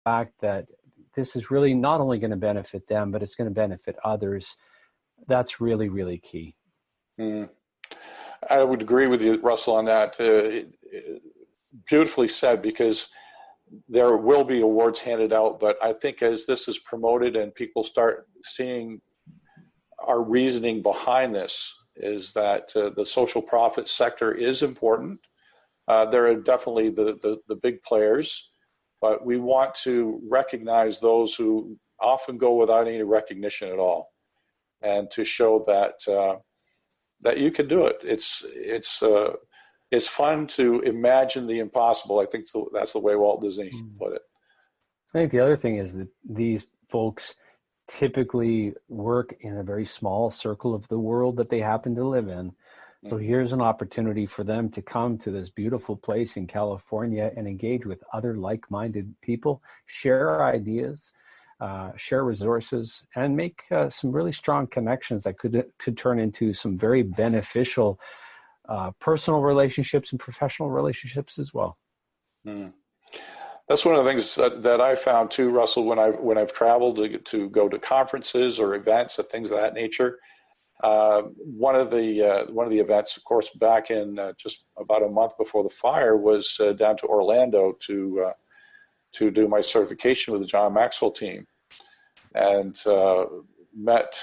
fact that this is really not only going to benefit them, but it's going to benefit others. That's really, really key. I would agree with you, Russell, on that. Beautifully said, because there will be awards handed out, but I think as this is promoted and people start seeing our reasoning behind this, is that the social profit sector is important. There are definitely the big players, but we want to recognize those who often go without any recognition at all, and to show that that you can do it. It's fun to imagine the impossible. I think that's the way Walt Disney put it. I think the other thing is that these folks typically work in a very small circle of the world that they happen to live in. So here's an opportunity for them to come to this beautiful place in California and engage with other like-minded people, share ideas, share resources, and make some really strong connections that could turn into some very beneficial personal relationships and professional relationships as well. That's one of the things that I found too, Russell, when I've traveled to go to conferences or events and things of that nature. One of the events, of course, back in just about a month before the fire, was down to Orlando to do my certification with the John Maxwell team, and met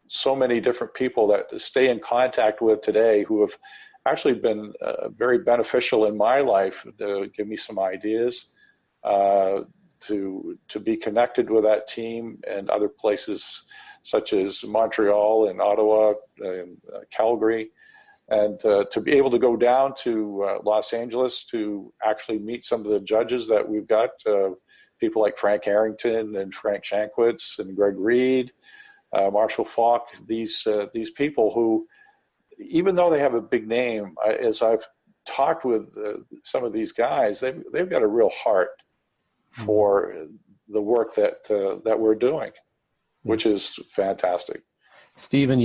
so many different people that stay in contact with today who have actually been very beneficial in my life to give me some ideas, to be connected with that team and other places such as Montreal and Ottawa and Calgary, and to be able to go down to Los Angeles to actually meet some of the judges that we've got, people like Frank Harrington and Frank Shankwitz and Greg Reed, Marshall Falk, these people who, even though they have a big name, as I've talked with some of these guys, they've got a real heart for the work that we're doing, which is fantastic. Stephen,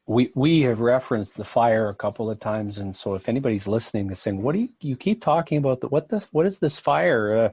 we have referenced the fire a couple of times, and so if anybody's listening and saying, "What do you keep talking about? What is this fire?"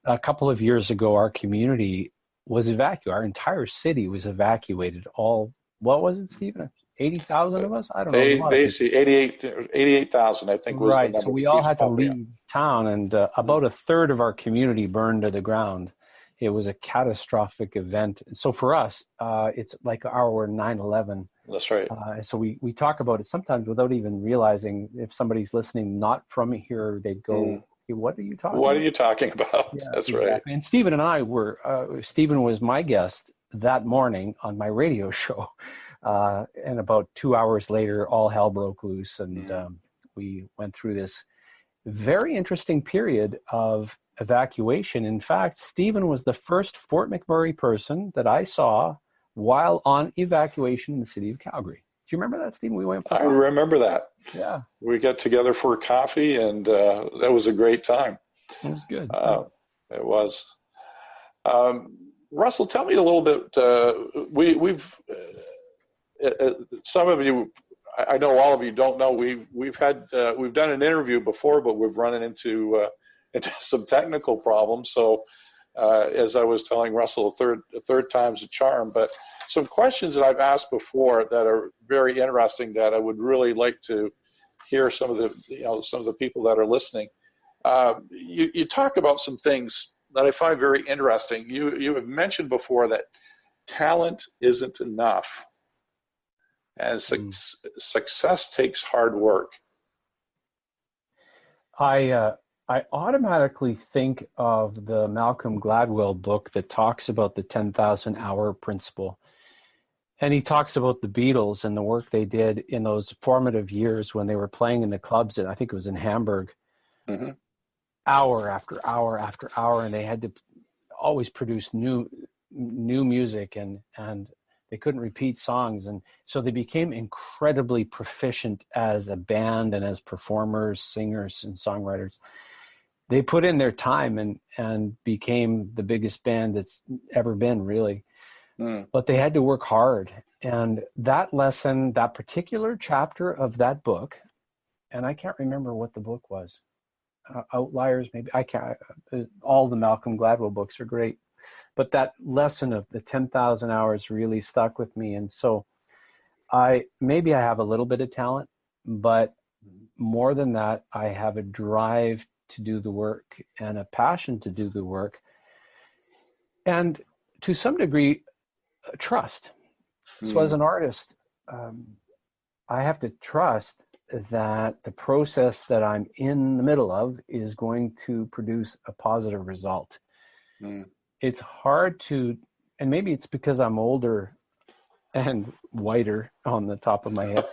A couple of years ago, our community was evacuated. Our entire city was evacuated. What was it, Stephen? 80,000 of us? I don't know. They see 88,000, I think, was the number. So we all had to leave town, and about a third of our community burned to the ground. It was a catastrophic event. So for us, it's like our 9/11. That's right. So we talk about it sometimes without even realizing. If somebody's listening not from here, they'd go, hey, what are you talking about? What are you talking about? Yeah, that's exactly. right. And Stephen and I Stephen was my guest that morning on my radio show. And about 2 hours later, all hell broke loose, and we went through this very interesting period of evacuation. In fact, Stephen was the first Fort McMurray person that I saw while on evacuation in the city of Calgary. Do you remember that, Stephen? We went for I remember that. Yeah. We got together for a coffee, and that was a great time. It was good. It was. Russell, tell me a little bit. We've some of you, I know all of you don't know, we've done an interview before, but we've run into some technical problems. So as I was telling Russell, a third time's a charm. But some questions that I've asked before that are very interesting that I would really like to hear some of the people that are listening. You talk about some things that I find very interesting. You have mentioned before that talent isn't enough. And success takes hard work. I automatically think of the Malcolm Gladwell book that talks about the 10,000 hour principle. And he talks about the Beatles and the work they did in those formative years when they were playing in the clubs, and I think it was in Hamburg, hour after hour after hour, and they had to always produce new music, and they couldn't repeat songs. And so they became incredibly proficient as a band and as performers, singers, and songwriters. They put in their time and became the biggest band that's ever been, really. But they had to work hard. And that lesson, that particular chapter of that book, and I can't remember what the book was. Outliers, maybe. I can't. All the Malcolm Gladwell books are great, but that lesson of the 10,000 hours really stuck with me. And so maybe I have a little bit of talent, but more than that, I have a drive to do the work and a passion to do the work. And to some degree, trust. So as an artist, I have to trust that the process that I'm in the middle of is going to produce a positive result. It's hard to, and maybe it's because I'm older and whiter on the top of my head,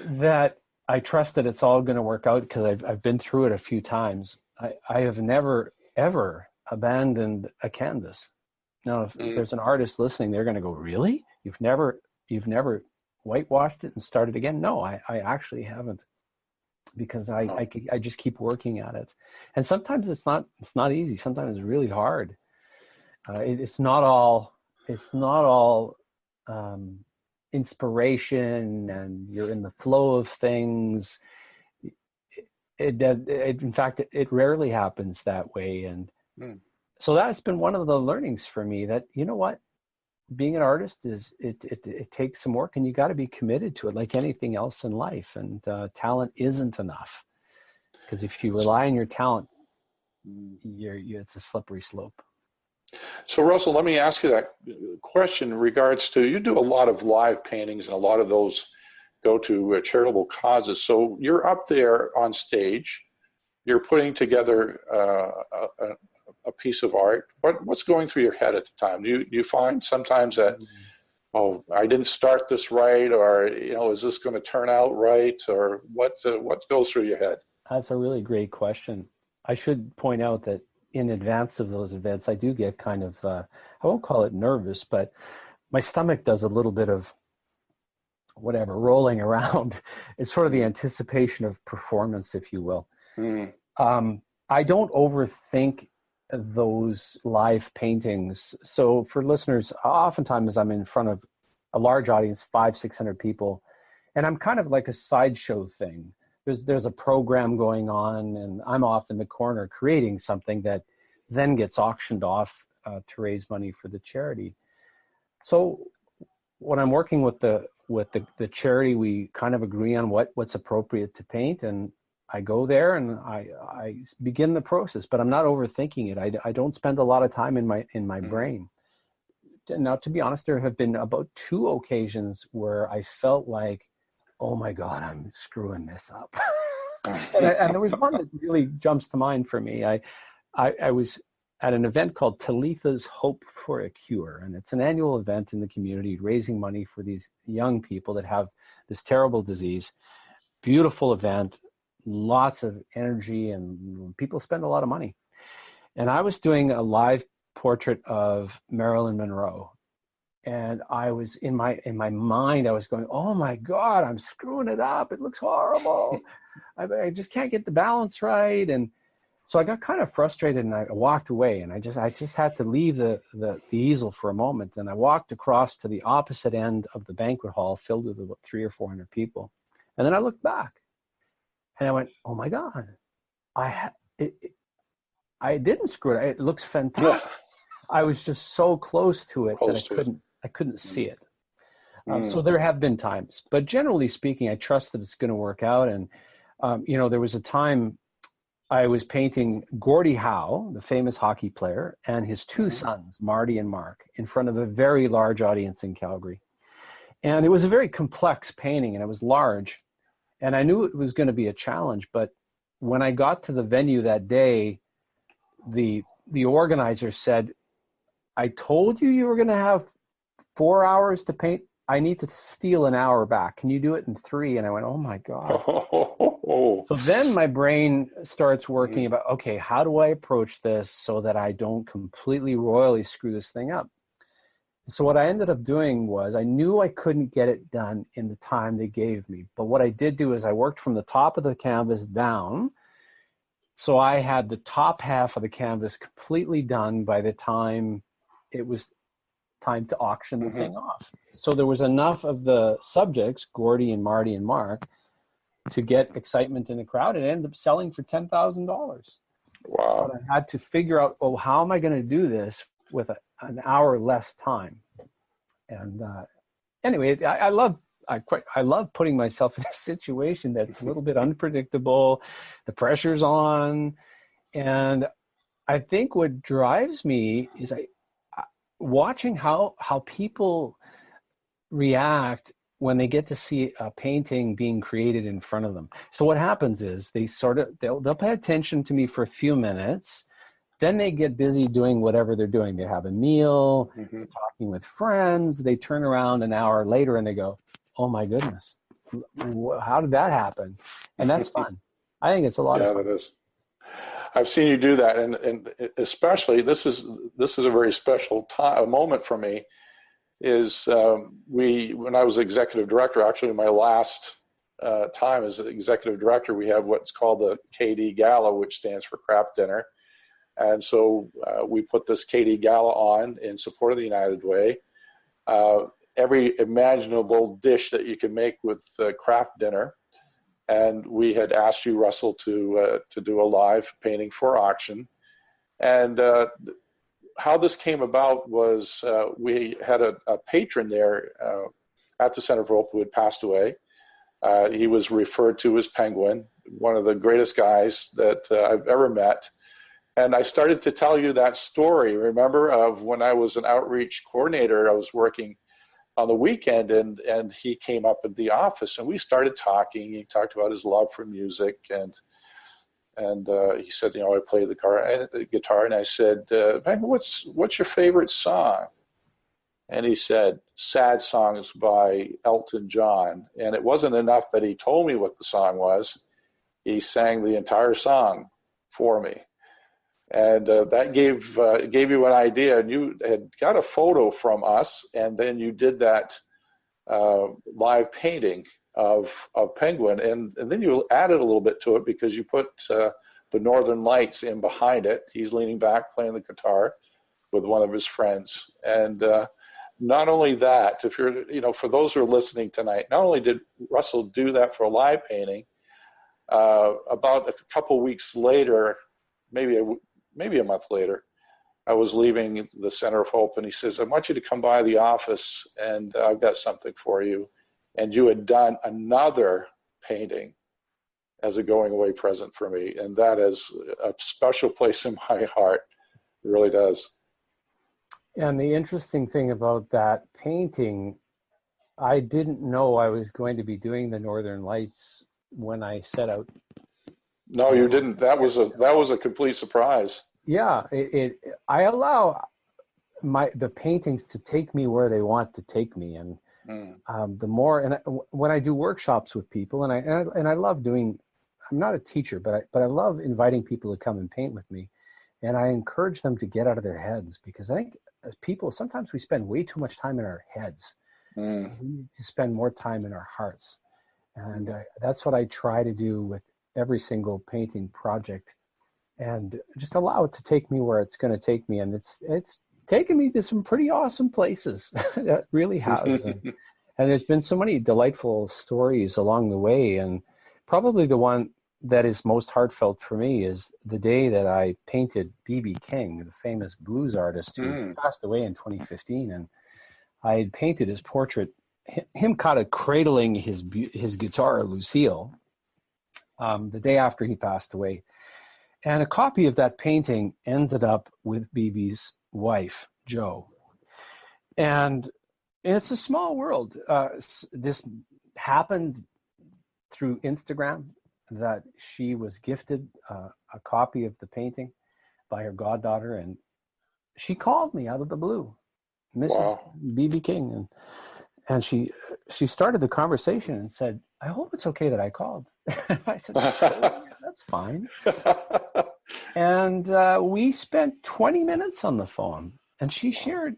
that I trust that it's all going to work out because I've been through it a few times. I have never, ever abandoned a canvas. Now, if there's an artist listening, they're going to go, really? You've never whitewashed it and started again? No, I actually haven't, because I just keep working at it. And sometimes it's not easy. Sometimes it's really hard. It's not all inspiration and you're in the flow of things. In fact, it rarely happens that way. And so that's been one of the learnings for me, that, you know what, being an artist it takes some work, and you got to be committed to it like anything else in life. And talent isn't enough, because if you rely on your talent, it's a slippery slope. So Russell, let me ask you that question in regards to, you do a lot of live paintings, and a lot of those go to charitable causes. So you're up there on stage, you're putting together a piece of art. What's going through your head at the time? Do you find sometimes that, oh, I didn't start this right, or, you know, is this going to turn out right, or what goes through your head? That's a really great question. I should point out that in advance of those events, I do get kind of, I won't call it nervous, but my stomach does a little bit of whatever, rolling around. It's sort of the anticipation of performance, if you will. I don't overthink those live paintings. So for listeners, oftentimes I'm in front of a large audience, 500-600 people, and I'm kind of like a sideshow thing. There's a program going on, and I'm off in the corner creating something that then gets auctioned off to raise money for the charity. So when I'm working with the charity, we kind of agree on what's appropriate to paint, and I go there and I begin the process, but I'm not overthinking it. I don't spend a lot of time in my brain. Now, to be honest, there have been about 2 occasions where I felt like, oh my God, I'm screwing this up. and there was one that really jumps to mind for me. I was at an event called Talitha's Hope for a Cure, and it's an annual event in the community raising money for these young people that have this terrible disease. Beautiful event, lots of energy, and people spend a lot of money. And I was doing a live portrait of Marilyn Monroe. And I was in my mind, I was going, oh my God, I'm screwing it up. It looks horrible. I just can't get the balance right. And so I got kind of frustrated, and I walked away, and I just had to leave the easel for a moment. And I walked across to the opposite end of the banquet hall filled with about 300 or 400 people. And then I looked back and I went, oh my God, I didn't screw it. It looks fantastic. I was just so close to it that I couldn't see it. So there have been times, but generally speaking, I trust that it's going to work out. And, there was a time I was painting Gordie Howe, the famous hockey player, and his 2 sons, Marty and Mark, in front of a very large audience in Calgary. And it was a very complex painting, and it was large. And I knew it was going to be a challenge, but when I got to the venue that day, the organizer said, I told you were going to have 4 hours to paint. I need to steal an hour back. Can you do it in 3? And I went, oh my God. So then my brain starts working about, okay, how do I approach this so that I don't completely royally screw this thing up? So what I ended up doing was, I knew I couldn't get it done in the time they gave me. But what I did do is I worked from the top of the canvas down. So I had the top half of the canvas completely done by the time it was time to auction the thing off. So there was enough of the subjects, Gordie and Marty and Mark, to get excitement in the crowd. It ended up selling for $10,000. Wow. But I had to figure out, oh, how am I going to do this with an hour less time? And anyway, I love putting myself in a situation that's a little bit unpredictable. The pressure's on, and I think what drives me is watching how people react when they get to see a painting being created in front of them. So what happens is they'll pay attention to me for a few minutes, then they get busy doing whatever they're doing. They have a meal, Mm-hmm. talking with friends. They turn around an hour later and they go, "Oh my goodness, how did that happen?" And that's fun. I think it's a lot of fun. Yeah, that is. I've seen you do that, and especially this is a very special time, a moment for me. Is when I was executive director, actually my last time as executive director, we have what's called the KD Gala, which stands for Craft Dinner. And so we put this KD Gala on in support of the United Way. Every imaginable dish that you can make with craft dinner. And we had asked you, Russell, to do a live painting for auction. And how this came about was we had a patron there at the Center for Hope who had passed away. He was referred to as Penguin, one of the greatest guys that I've ever met. And I started to tell you that story, remember, of when I was an outreach coordinator. I was working on the weekend, and he came up at the office, and we started talking. He talked about his love for music, and he said, I play the guitar, and I said, Penguin, what's your favorite song? And he said, Sad Songs by Elton John. And it wasn't enough that he told me what the song was. He sang the entire song for me. And that gave you an idea. And you had got a photo from us, and then you did that live painting of Penguin. And then you added a little bit to it because you put the Northern Lights in behind it. He's leaning back playing the guitar with one of his friends. And not only that, if you're, for those who are listening tonight, not only did Russell do that for a live painting, about a couple weeks later, maybe a month later, I was leaving the Center of Hope, and he says, I want you to come by the office, and I've got something for you. And you had done another painting as a going away present for me. And that is a special place in my heart. It really does. And the interesting thing about that painting, I didn't know I was going to be doing the Northern Lights when I set out. No, you didn't. That was a complete surprise. Yeah, I allow the paintings to take me where they want to take me, and the more, and when I do workshops with people, and I love doing. I'm not a teacher, but I love inviting people to come and paint with me, and I encourage them to get out of their heads, because I think as people, sometimes we spend way too much time in our heads. We need to spend more time in our hearts, and that's what I try to do with every single painting project, and just allow it to take me where it's going to take me. And it's taken me to some pretty awesome places. That really has. And there's been so many delightful stories along the way. And probably the one that is most heartfelt for me is the day that I painted B.B. King, the famous blues artist who passed away in 2015. And I had painted his portrait, him kind of cradling his guitar, Lucille, the day after he passed away. And a copy of that painting ended up with BB's wife, Jo. And it's a small world. This happened through Instagram, that she was gifted a copy of the painting by her goddaughter. And she called me out of the blue, Mrs. B.B. King. And she started the conversation and said, I hope it's okay that I called. I said, oh, yeah, that's fine. And we spent 20 minutes on the phone, and she shared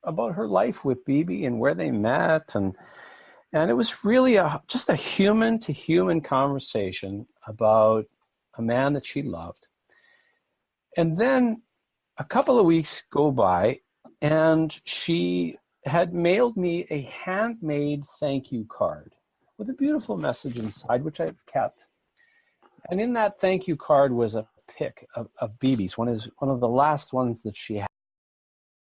about her life with BB and where they met. And it was really just a human to human conversation about a man that she loved. And then a couple of weeks go by, and she had mailed me a handmade thank you card with a beautiful message inside, which I've kept. And in that thank you card was a pic of BB's, one of the last ones that she had.